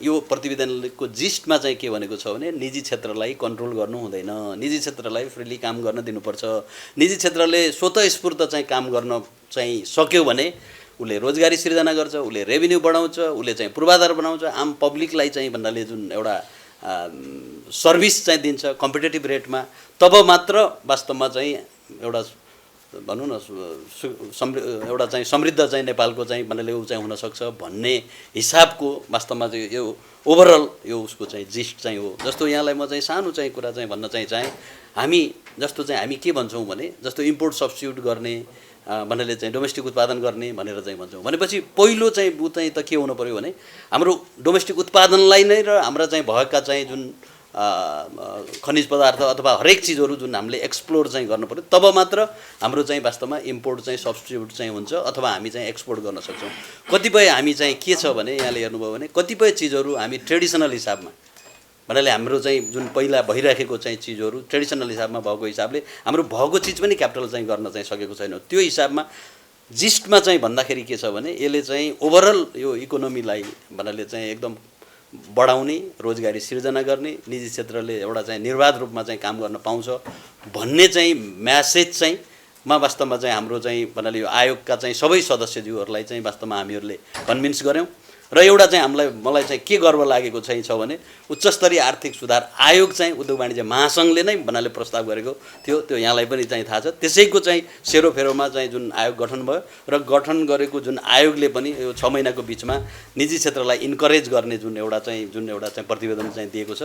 यो प्रतिवेदनको जिस्टमा चाहिँ के भनेको छ भने निजी क्षेत्रलाई कन्ट्रोल गर्नु हुँदैन, निजी क्षेत्रलाई फ्रीली काम गर्न दिनुपर्छ। निजी क्षेत्रले स्वतःस्फूर्त चाहिँ काम गर्न चाहिँ सक्यो भने उसले रोजगारी सिर्जना गर्छ, उसले रेभिन्यू बढाउँछ, उसले चाहिँ पूर्वाधार बनाउँछ, आम पब्लिकलाई चाहिँ भन्नाले जुन एउटा सर्भिस चाहिँ दिन्छ कम्पिटेटिभ रेटमा, तब मात्र वास्तवमा चाहिँ एउटा भनौँ न एउटा चाहिँ समृद्ध चाहिँ नेपालको चाहिँ भन्नाले ऊ चाहिँ हुनसक्छ भन्ने हिसाबको वास्तवमा चाहिँ यो ओभरअल यो उसको चाहिँ जिस्ट चाहिँ हो। जस्तो यहाँलाई म चाहिँ सानो चाहिँ कुरा चाहिँ भन्न चाहिँ चाहेँ, हामी जस्तो चाहिँ हामी के भन्छौँ भने जस्तो इम्पोर्ट सब्स्टिट्युट गर्ने भन्नाले चाहिँ डोमेस्टिक उत्पादन गर्ने भनेर चाहिँ भन्छौँ भनेपछि पहिलो चाहिँ ऊ चाहिँ त के हुनु पऱ्यो भने हाम्रो डोमेस्टिक उत्पादनलाई नै र हाम्रा चाहिँ भएका चाहिँ जुन खनिज पदार्थ अथवा हरेक चिजहरू जुन हामीले एक्सप्लोर चाहिँ गर्नु पर्यो, तब मात्र हाम्रो चाहिँ वास्तवमा इम्पोर्ट चाहिँ सब्स्टिट्युट चाहिँ हुन्छ अथवा हामी चाहिँ एक्सपोर्ट गर्न सक्छौँ। कतिपय हामी चाहिँ के छ भने यहाँले हेर्नुभयो भने कतिपय चिजहरू हामी ट्रेडिसनल हिसाबमा भन्नाले हाम्रो चाहिँ जुन पहिला भइराखेको चाहिँ चिजहरू ट्रेडिसनल हिसाबमा भएको हिसाबले हाम्रो भएको चिज पनि क्यापिटल चाहिँ गर्न चाहिँ सकेको छैन। त्यो हिसाबमा जिस्टमा चाहिँ भन्दाखेरि के छ भने यसले चाहिँ ओभरअल यो इकोनोमीलाई भन्नाले चाहिँ एकदम बढाउने, रोजगारी सिर्जना गर्ने, निजी क्षेत्रले एउटा चाहिँ निर्बाध रूपमा चाहिँ काम गर्न पाउँछ भन्ने चाहिँ म्यासेज चाहिँ वास्तवमा चाहिँ हाम्रो चाहिँ भन्नाले यो आयोगका चाहिँ सबै सदस्यज्यूहरूलाई चाहिँ वास्तवमा हामीहरूले कन्भिन्स गऱ्यौँ। र एउटा चाहिँ मलाई चाहिँ के गर्व लागेको चाहिँ छ भने उच्चस्तरीय आर्थिक सुधार आयोग चाहिँ उद्योग वाणिज्य महासङ्घले नै भन्नाले प्रस्ताव गरेको थियो, त्यो यहाँलाई पनि चाहिँ थाहा छ। त्यसैको चाहिँ सेरोफेरोमा चाहिँ जुन आयोग गठन भयो र गठन गरेको जुन आयोगले पनि यो 6 महिनाको बिचमा निजी क्षेत्रलाई इन्करेज गर्ने जुन एउटा चाहिँ प्रतिवेदन चाहिँ दिएको छ,